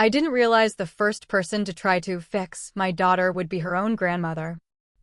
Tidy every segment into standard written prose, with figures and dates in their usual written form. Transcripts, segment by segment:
I didn't realize the first person to try to fix my daughter would be her own grandmother.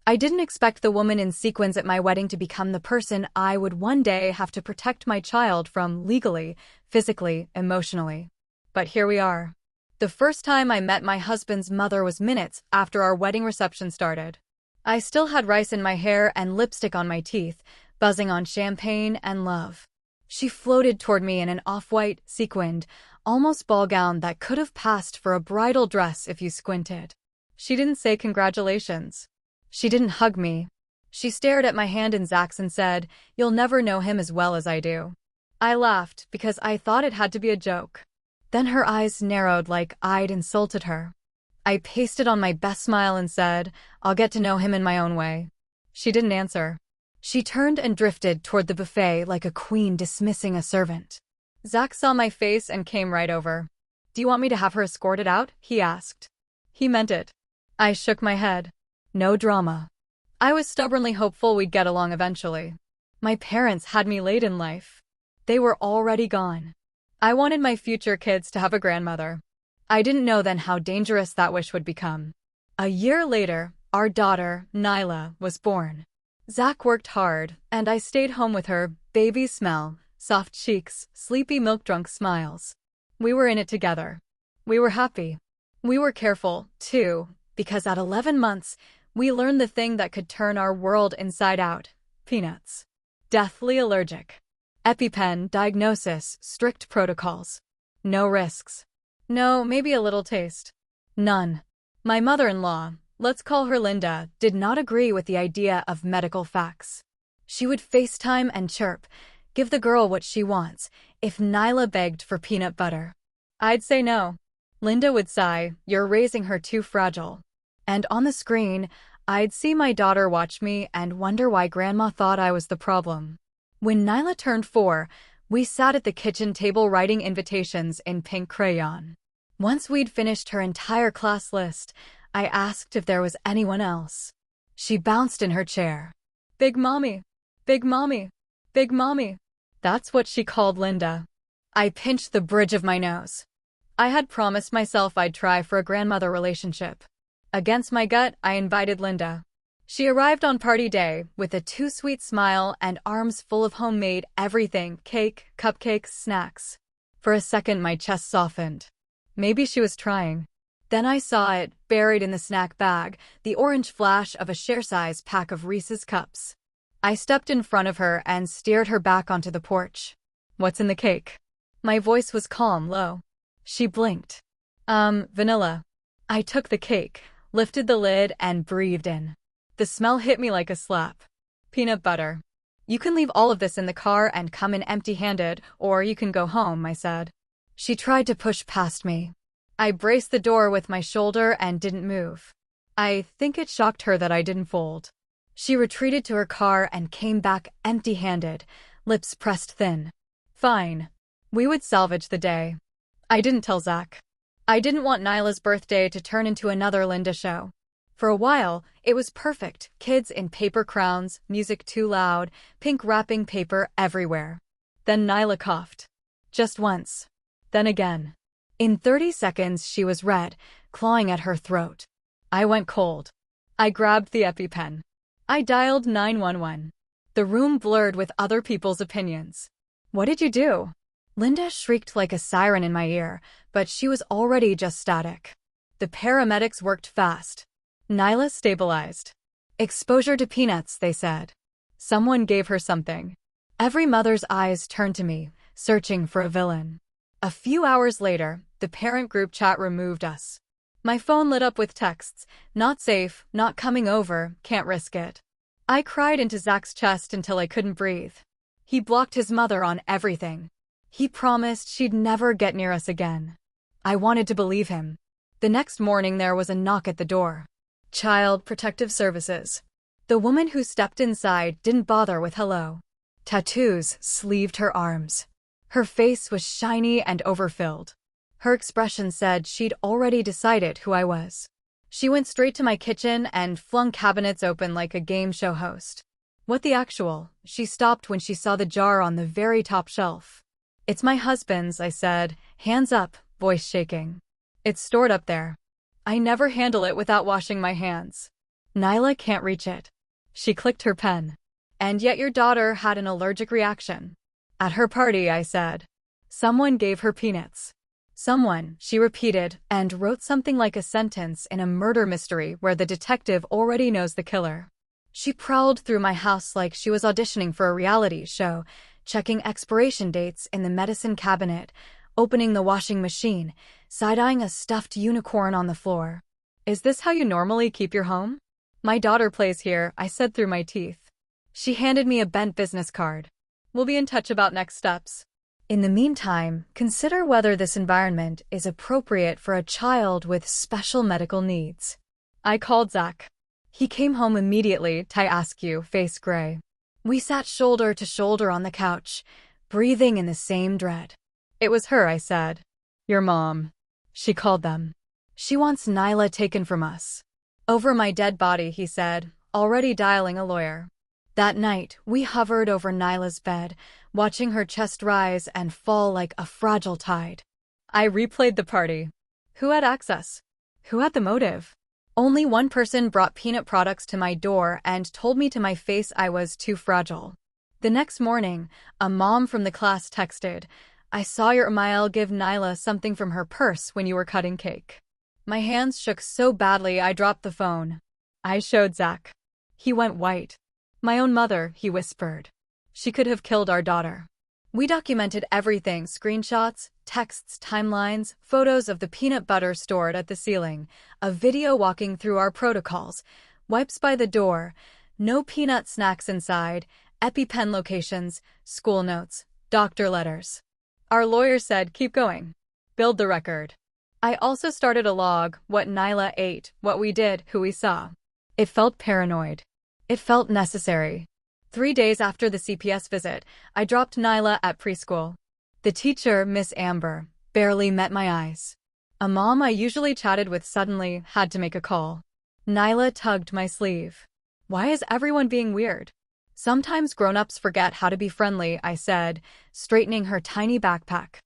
I didn't expect the woman in sequins at my wedding to become the person I would one day have to protect my child from legally, physically, emotionally. But here we are. The first time I met my husband's mother was minutes after our wedding reception started. I still had rice in my hair and lipstick on my teeth, buzzing on champagne and love. She floated toward me in an off-white, sequined, almost ball gown that could have passed for a bridal dress if you squinted. She didn't say congratulations. She didn't hug me. She stared at my hand in Zach's and said, "You'll never know him as well as I do." I laughed because I thought it had to be a joke. Then her eyes narrowed like I'd insulted her. I pasted on my best smile and said, "I'll get to know him in my own way." She didn't answer. She turned and drifted toward the buffet like a queen dismissing a servant. Zach saw my face and came right over. "Do you want me to have her escorted out?" he asked. He meant it. I shook my head. No drama. I was stubbornly hopeful we'd get along eventually. My parents had me late in life. They were already gone. I wanted my future kids to have a grandmother. I didn't know then how dangerous that wish would become. A year later, our daughter, Nyla, was born. Zach worked hard, and I stayed home with her, baby smell, soft cheeks, sleepy milk-drunk smiles. We were in it together. We were happy. We were careful, too, because at 11 months, we learned the thing that could turn our world inside out: peanuts. Deathly allergic. EpiPen diagnosis, strict protocols. No risks. No, maybe a little taste. None. My mother-in-law, let's call her Linda, did not agree with the idea of medical facts. She would FaceTime and chirp, give the girl what she wants, if Nyla begged for peanut butter. I'd say no. Linda would sigh, "You're raising her too fragile." And on the screen, I'd see my daughter watch me and wonder why Grandma thought I was the problem. When Nyla turned 4, we sat at the kitchen table writing invitations in pink crayon. Once we'd finished her entire class list, I asked if there was anyone else. She bounced in her chair. "Big Mommy, Big Mommy, Big Mommy." That's what she called Linda. I pinched the bridge of my nose. I had promised myself I'd try for a grandmother relationship. Against my gut, I invited Linda. She arrived on party day with a too-sweet smile and arms full of homemade everything: cake, cupcakes, snacks. For a second, my chest softened. Maybe she was trying. Then I saw it, buried in the snack bag, the orange flash of a share-size pack of Reese's cups. I stepped in front of her and steered her back onto the porch. "What's in the cake?" My voice was calm, low. She blinked. Vanilla." I took the cake, lifted the lid, and breathed in. The smell hit me like a slap. "Peanut butter. You can leave all of this in the car and come in empty-handed, or you can go home," I said. She tried to push past me. I braced the door with my shoulder and didn't move. I think it shocked her that I didn't fold. She retreated to her car and came back empty-handed, lips pressed thin. Fine. We would salvage the day. I didn't tell Zach. I didn't want Nyla's birthday to turn into another Linda show. For a while, it was perfect. Kids in paper crowns, music too loud, pink wrapping paper everywhere. Then Nyla coughed. Just once. Then again. In 30 seconds, she was red, clawing at her throat. I went cold. I grabbed the EpiPen. I dialed 911. The room blurred with other people's opinions. "What did you do?" Linda shrieked like a siren in my ear, but she was already just static. The paramedics worked fast. Nyla stabilized. "Exposure to peanuts," they said. Someone gave her something. Every mother's eyes turned to me, searching for a villain. A few hours later, the parent group chat removed us. My phone lit up with texts: "Not safe, not coming over, can't risk it." I cried into Zach's chest until I couldn't breathe. He blocked his mother on everything. He promised she'd never get near us again. I wanted to believe him. The next morning there was a knock at the door. Child Protective Services. The woman who stepped inside didn't bother with hello. Tattoos sleeved her arms. Her face was shiny and overfilled. Her expression said she'd already decided who I was. She went straight to my kitchen and flung cabinets open like a game show host. "What the actual?" She stopped when she saw the jar on the very top shelf. "It's my husband's," I said, hands up, voice shaking. It's stored up there. I never handle it without washing my hands. Nyla can't reach it. She clicked her pen. And yet your daughter had an allergic reaction. At her party, I said. Someone gave her peanuts. Someone, she repeated, and wrote something like a sentence in a murder mystery where the detective already knows the killer. She prowled through my house like she was auditioning for a reality show, checking expiration dates in the medicine cabinet, opening the washing machine, side-eyeing a stuffed unicorn on the floor. Is this how you normally keep your home? My daughter plays here, I said through my teeth. She handed me a bent business card. We'll be in touch about next steps. In the meantime, consider whether this environment is appropriate for a child with special medical needs. I called Zach. He came home immediately, tie askew, face gray. We sat shoulder to shoulder on the couch, breathing in the same dread. It was her, I said. Your mom. She called them. She wants Nyla taken from us. Over my dead body, he said, already dialing a lawyer. That night, we hovered over Nyla's bed, watching her chest rise and fall like a fragile tide. I replayed the party. Who had access? Who had the motive? Only one person brought peanut products to my door and told me to my face I was too fragile. The next morning, a mom from the class texted, I saw your Amael give Nyla something from her purse when you were cutting cake. My hands shook so badly I dropped the phone. I showed Zach. He went white. My own mother, he whispered. She could have killed our daughter. We documented everything, screenshots, texts, timelines, photos of the peanut butter stored at the ceiling, a video walking through our protocols, wipes by the door, no peanut snacks inside, EpiPen locations, school notes, doctor letters. Our lawyer said, keep going. Build the record. I also started a log, what Nyla ate, what we did, who we saw. It felt paranoid. It felt necessary. 3 days after the CPS visit, I dropped Nyla at preschool. The teacher, Miss Amber, barely met my eyes. A mom I usually chatted with suddenly had to make a call. Nyla tugged my sleeve. Why is everyone being weird? Sometimes grown-ups forget how to be friendly, I said, straightening her tiny backpack.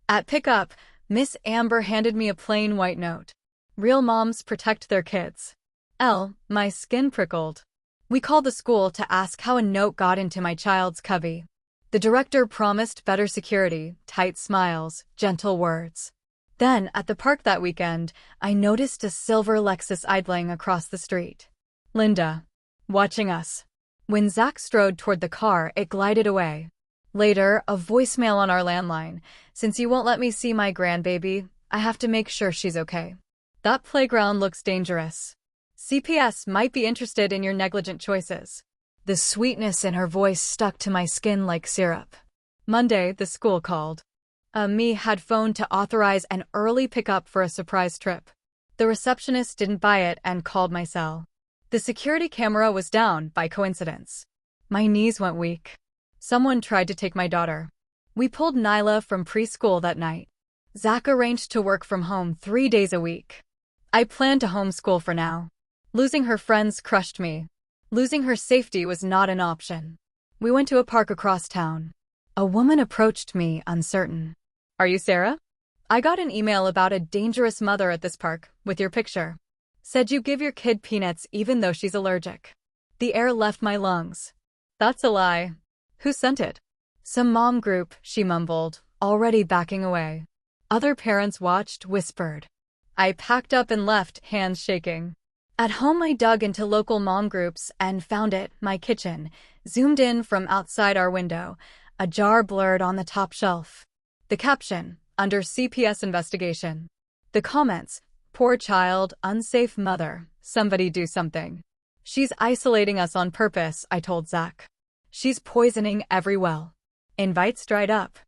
At pickup, Miss Amber handed me a plain white note. Real moms protect their kids. My skin prickled. We called the school to ask how a note got into my child's cubby. The director promised better security, tight smiles, gentle words. Then, at the park that weekend, I noticed a silver Lexus idling across the street. Linda. Watching us. When Zach strode toward the car, it glided away. Later, a voicemail on our landline. Since you won't let me see my grandbaby, I have to make sure she's okay. That playground looks dangerous. CPS might be interested in your negligent choices. The sweetness in her voice stuck to my skin like syrup. Monday, the school called. Me had phoned to authorize an early pickup for a surprise trip. The receptionist didn't buy it and called my cell. The security camera was down by coincidence. My knees went weak. Someone tried to take my daughter. We pulled Nyla from preschool that night. Zach arranged to work from home 3 days a week. I planned to homeschool for now. Losing her friends crushed me. Losing her safety was not an option. We went to a park across town. A woman approached me, uncertain. Are you Sarah? I got an email about a dangerous mother at this park, with your picture. Said you give your kid peanuts even though she's allergic. The air left my lungs. That's a lie. Who sent it? Some mom group, she mumbled, already backing away. Other parents watched, whispered. I packed up and left, hands shaking. At home I dug into local mom groups and found it, my kitchen, zoomed in from outside our window, a jar blurred on the top shelf. The caption, under CPS investigation. The comments, poor child, unsafe mother, somebody do something. She's isolating us on purpose, I told Zach. She's poisoning every well. Invites dried up.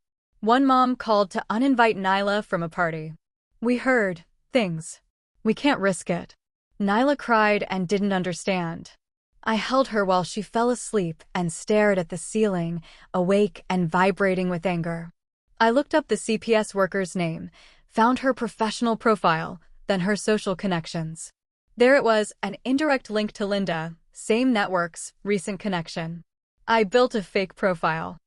One mom called to uninvite Nyla from a party. We heard things. We can't risk it. Nyla cried and didn't understand. I held her while she fell asleep and stared at the ceiling, awake and vibrating with anger. I looked up the CPS worker's name, found her professional profile, then her social connections. There it was, an indirect link to Linda, same networks, recent connection. I built a fake profile.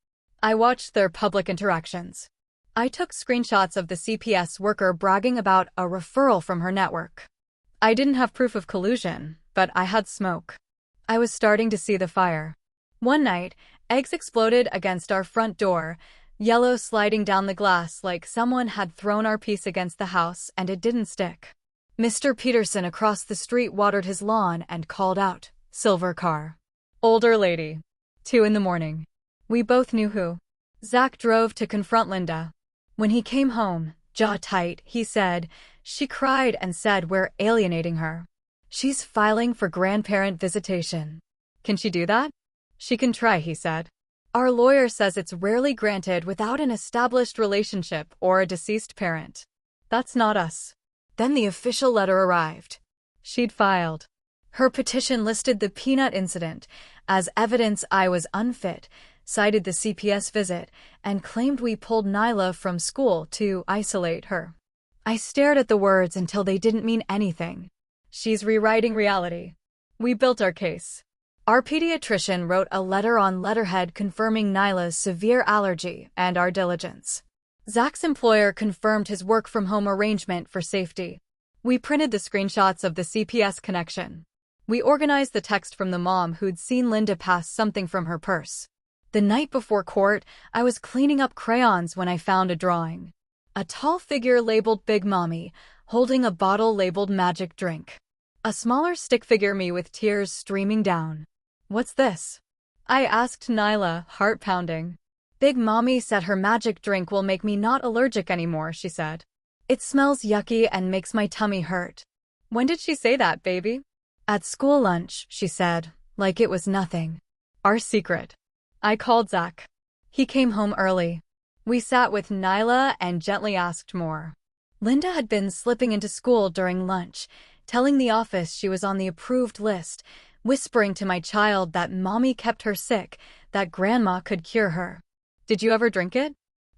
I watched their public interactions. I took screenshots of the CPS worker bragging about a referral from her network. I didn't have proof of collusion, but I had smoke. I was starting to see the fire. One night, eggs exploded against our front door, yellow sliding down the glass like someone had thrown our piece against the house and it didn't stick. Mr. Peterson across the street watered his lawn and called out, "Silver car." Older lady. 2 in the morning. We both knew who. Zach drove to confront Linda. When he came home, jaw tight, he said, she cried and said we're alienating her. She's filing for grandparent visitation. Can she do that? She can try, he said. Our lawyer says it's rarely granted without an established relationship or a deceased parent. That's not us. Then the official letter arrived. She'd filed. Her petition listed the peanut incident as evidence I was unfit, cited the CPS visit, and claimed we pulled Nyla from school to isolate her. I stared at the words until they didn't mean anything. She's rewriting reality. We built our case. Our pediatrician wrote a letter on letterhead confirming Nyla's severe allergy and our diligence. Zach's employer confirmed his work-from-home arrangement for safety. We printed the screenshots of the CPS connection. We organized the text from the mom who'd seen Linda pass something from her purse. The night before court, I was cleaning up crayons when I found a drawing. A tall figure labeled Big Mommy, holding a bottle labeled Magic Drink. A smaller stick figure me with tears streaming down. What's this? I asked Nyla, heart pounding. Big Mommy said her magic drink will make me not allergic anymore, she said. It smells yucky and makes my tummy hurt. When did she say that, baby? At school lunch, she said, like it was nothing. Our secret. I called Zach. He came home early. We sat with Nyla and gently asked more. Linda had been slipping into school during lunch, telling the office she was on the approved list, whispering to my child that mommy kept her sick, that grandma could cure her. Did you ever drink it?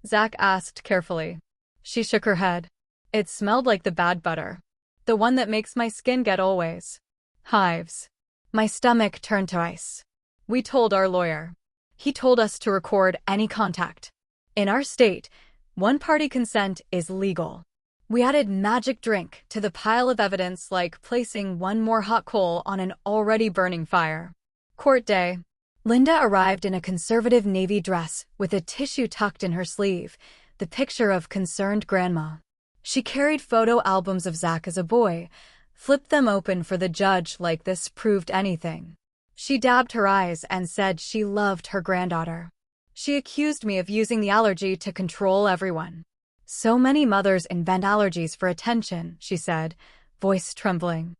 Zach asked carefully. She shook her head. It smelled like the bad butter. The one that makes my skin get always. Hives. My stomach turned to ice. We told our lawyer. He told us to record any contact. In our state, one-party consent is legal. We added magic drink to the pile of evidence like placing one more hot coal on an already burning fire. Court day. Linda arrived in a conservative navy dress with a tissue tucked in her sleeve, the picture of concerned grandma. She carried photo albums of Zach as a boy, flipped them open for the judge like this proved anything. She dabbed her eyes and said she loved her granddaughter. She accused me of using the allergy to control everyone. So many mothers invent allergies for attention, she said, voice trembling.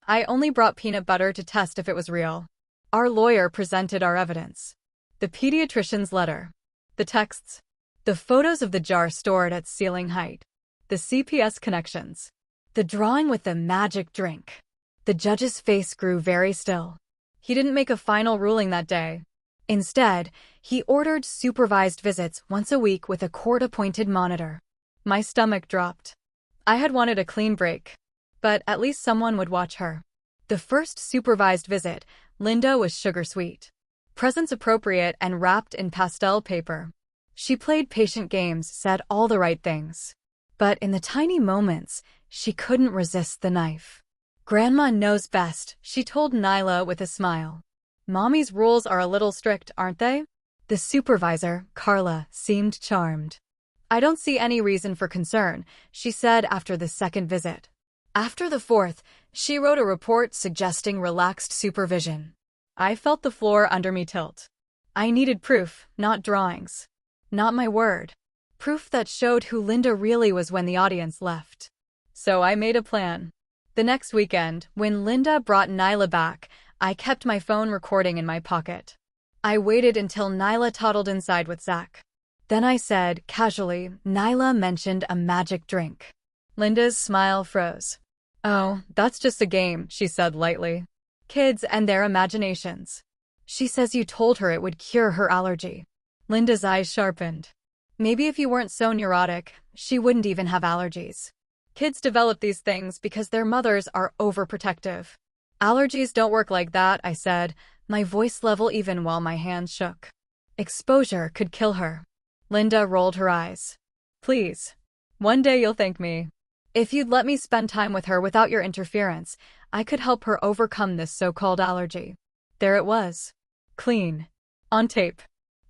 I only brought peanut butter to test if it was real. Our lawyer presented our evidence. The pediatrician's letter. The texts. The photos of the jar stored at ceiling height. The CPS connections. The drawing with the magic drink. The judge's face grew very still. He didn't make a final ruling that day. Instead, he ordered supervised visits once a week with a court-appointed monitor. My stomach dropped. I had wanted a clean break, but at least someone would watch her. The first supervised visit, Linda was sugar-sweet. Presents appropriate and wrapped in pastel paper. She played patient games, said all the right things. But in the tiny moments, she couldn't resist the knife. Grandma knows best, she told Nyla with a smile. Mommy's rules are a little strict, aren't they? The supervisor, Carla, seemed charmed. I don't see any reason for concern, she said after the second visit. After the fourth, she wrote a report suggesting relaxed supervision. I felt the floor under me tilt. I needed proof, not drawings. Not my word. Proof that showed who Linda really was when the audience left. So I made a plan. The next weekend, when Linda brought Nyla back, I kept my phone recording in my pocket. I waited until Nyla toddled inside with Zach. Then I said, casually, Nyla mentioned a magic drink. Linda's smile froze. Oh, that's just a game, she said lightly. Kids and their imaginations. She says you told her it would cure her allergy. Linda's eyes sharpened. Maybe if you weren't so neurotic, she wouldn't even have allergies. Kids develop these things because their mothers are overprotective. Allergies don't work like that, I said, my voice level even while my hands shook. Exposure could kill her. Linda rolled her eyes. Please. One day you'll thank me. If you'd let me spend time with her without your interference, I could help her overcome this so-called allergy. There it was. Clean. On tape.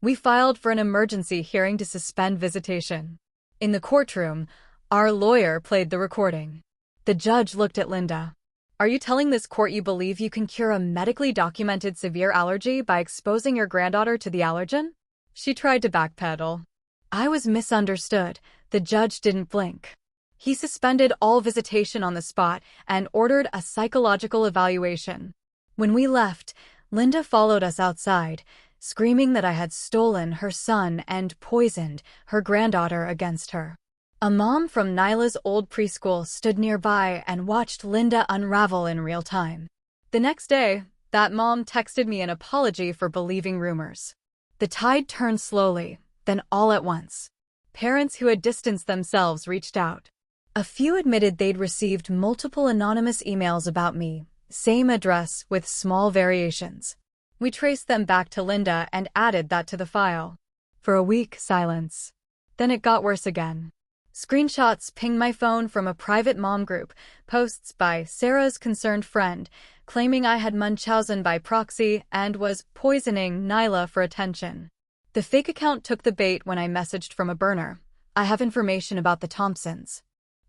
We filed for an emergency hearing to suspend visitation. In the courtroom, our lawyer played the recording. The judge looked at Linda. Are you telling this court you believe you can cure a medically documented severe allergy by exposing your granddaughter to the allergen? She tried to backpedal. I was misunderstood. The judge didn't blink. He suspended all visitation on the spot and ordered a psychological evaluation. When we left, Linda followed us outside, screaming that I had stolen her son and poisoned her granddaughter against her. A mom from Nyla's old preschool stood nearby and watched Linda unravel in real time. The next day, that mom texted me an apology for believing rumors. The tide turned slowly, then all at once. Parents who had distanced themselves reached out. A few admitted they'd received multiple anonymous emails about me, same address with small variations. We traced them back to Linda and added that to the file. For a week, silence. Then it got worse again. Screenshots pinged my phone from a private mom group, posts by Sarah's concerned friend, claiming I had Munchausen by proxy and was poisoning Nyla for attention. The fake account took the bait when I messaged from a burner. I have information about the Thompsons.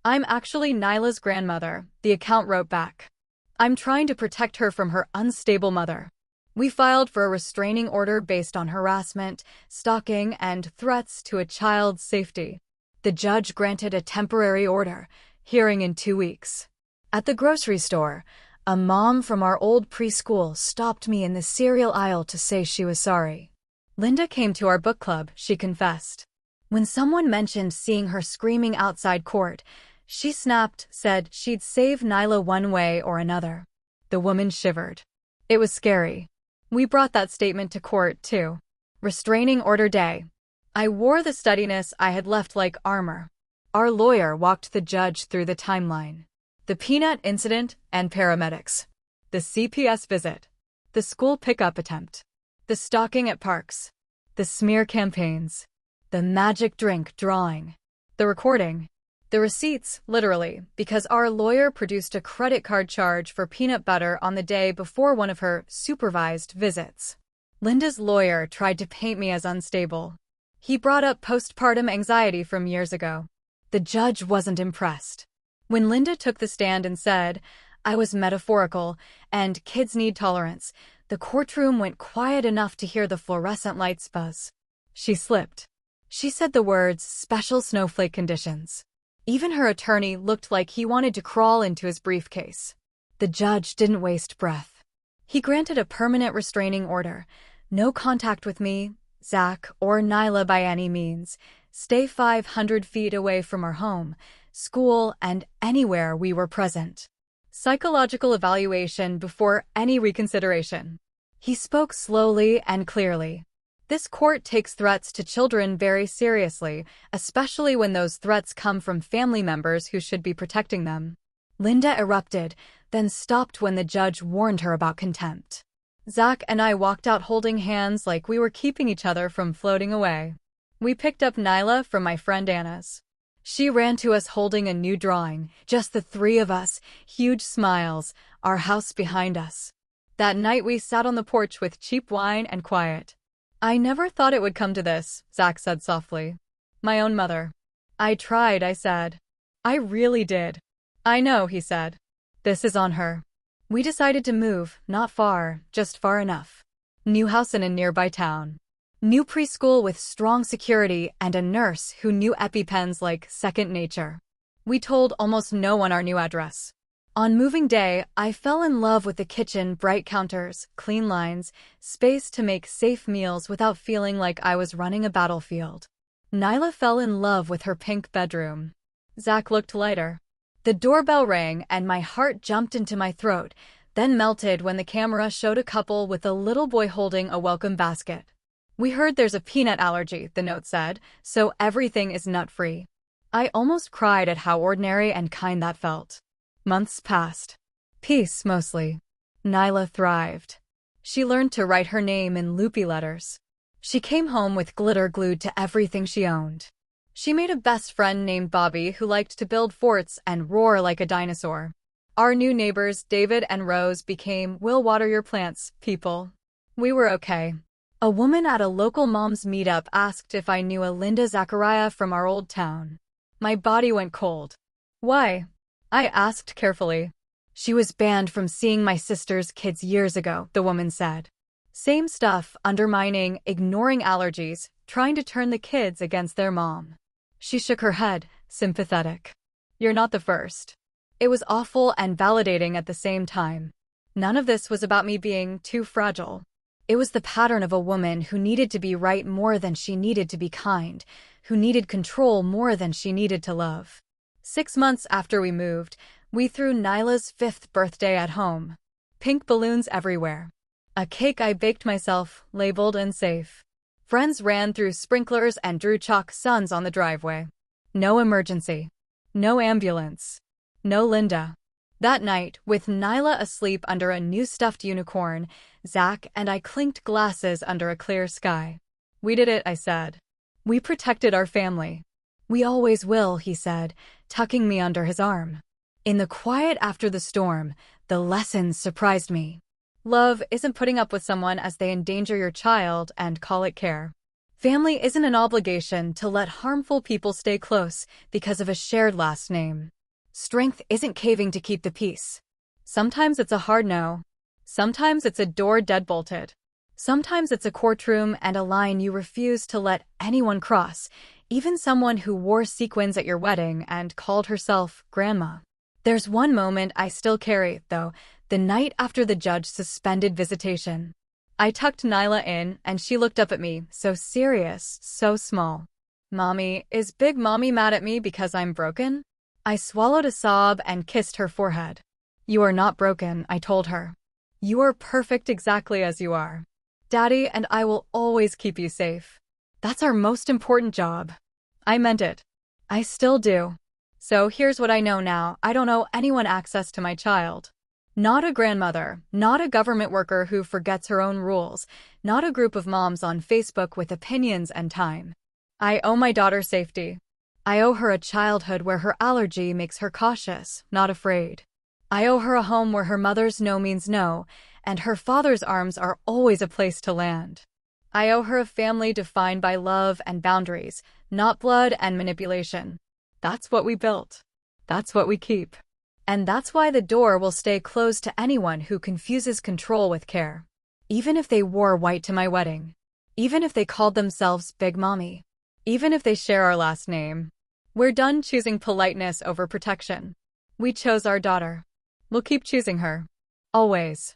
I'm actually Nyla's grandmother, the account wrote back. I'm trying to protect her from her unstable mother. We filed for a restraining order based on harassment, stalking, and threats to a child's safety. The judge granted a temporary order, hearing in 2 weeks. At the grocery store, a mom from our old preschool stopped me in the cereal aisle to say she was sorry. Linda came to our book club, she confessed. When someone mentioned seeing her screaming outside court, she snapped, said she'd save Nyla one way or another. The woman shivered. It was scary. We brought that statement to court, too. Restraining order day. I wore the steadiness I had left like armor. Our lawyer walked the judge through the timeline. The peanut incident and paramedics. The CPS visit. The school pickup attempt. The stalking at parks. The smear campaigns. The magic drink drawing. The recording. The receipts, literally, because our lawyer produced a credit card charge for peanut butter on the day before one of her supervised visits. Linda's lawyer tried to paint me as unstable. He brought up postpartum anxiety from years ago. The judge wasn't impressed. When Linda took the stand and said, I was metaphorical, and kids need tolerance, the courtroom went quiet enough to hear the fluorescent lights buzz. She slipped. She said the words, special snowflake conditions. Even her attorney looked like he wanted to crawl into his briefcase. The judge didn't waste breath. He granted a permanent restraining order. No contact with me, Zach, or Nyla by any means. Stay 500 feet away from our home, school, and anywhere we were present. Psychological evaluation before any reconsideration. He spoke slowly and clearly. This court takes threats to children very seriously, especially when those threats come from family members who should be protecting them. Linda erupted, then stopped when the judge warned her about contempt. Zach and I walked out holding hands like we were keeping each other from floating away. We picked up Nyla from my friend Anna's. She ran to us holding a new drawing, just the three of us, huge smiles, our house behind us. That night we sat on the porch with cheap wine and quiet. I never thought it would come to this, Zach said softly. My own mother. I tried, I said. I really did. I know, he said. This is on her. We decided to move, not far, just far enough. New house in a nearby town. New preschool with strong security and a nurse who knew EpiPens like second nature. We told almost no one our new address. On moving day, I fell in love with the kitchen, bright counters, clean lines, space to make safe meals without feeling like I was running a battlefield. Nyla fell in love with her pink bedroom. Zach looked lighter. The doorbell rang and my heart jumped into my throat, then melted when the camera showed a couple with a little boy holding a welcome basket. We heard there's a peanut allergy, the note said, so everything is nut-free. I almost cried at how ordinary and kind that felt. Months passed. Peace, mostly. Nyla thrived. She learned to write her name in loopy letters. She came home with glitter glued to everything she owned. She made a best friend named Bobby who liked to build forts and roar like a dinosaur. Our new neighbors, David and Rose, became "We'll water your plants" people. We were okay. A woman at a local mom's meetup asked if I knew a Linda Zachariah from our old town. My body went cold. Why? I asked carefully. She was banned from seeing my sister's kids years ago, the woman said. Same stuff, undermining, ignoring allergies, trying to turn the kids against their mom. She shook her head, sympathetic. You're not the first. It was awful and validating at the same time. None of this was about me being too fragile. It was the pattern of a woman who needed to be right more than she needed to be kind, who needed control more than she needed to love. 6 months after we moved, we threw Nyla's 5th birthday at home. Pink balloons everywhere. A cake I baked myself, labeled and safe. Friends ran through sprinklers and drew chalk suns on the driveway. No emergency. No ambulance. No Linda. That night, with Nyla asleep under a new stuffed unicorn, Zach and I clinked glasses under a clear sky. We did it, I said. We protected our family. We always will, he said, tucking me under his arm. In the quiet after the storm, the lessons surprised me. Love isn't putting up with someone as they endanger your child and call it care. Family isn't an obligation to let harmful people stay close because of a shared last name. Strength isn't caving to keep the peace. Sometimes it's a hard no. Sometimes it's a door deadbolted. Sometimes it's a courtroom and a line you refuse to let anyone cross, even someone who wore sequins at your wedding and called herself Grandma. There's one moment I still carry, though, the night after the judge suspended visitation. I tucked Nyla in, and she looked up at me, so serious, so small. Mommy, is Big Mommy mad at me because I'm broken? I swallowed a sob and kissed her forehead. You are not broken, I told her. You are perfect exactly as you are. Daddy and I will always keep you safe. That's our most important job. I meant it. I still do. So here's what I know now. I don't owe anyone access to my child. Not a grandmother, not a government worker who forgets her own rules, not a group of moms on Facebook with opinions and time. I owe my daughter safety. I owe her a childhood where her allergy makes her cautious, not afraid. I owe her a home where her mother's no means no, and her father's arms are always a place to land. I owe her a family defined by love and boundaries, not blood and manipulation. That's what we built. That's what we keep. And that's why the door will stay closed to anyone who confuses control with care. Even if they wore white to my wedding. Even if they called themselves Big Mommy. Even if they share our last name. We're done choosing politeness over protection. We chose our daughter. We'll keep choosing her. Always.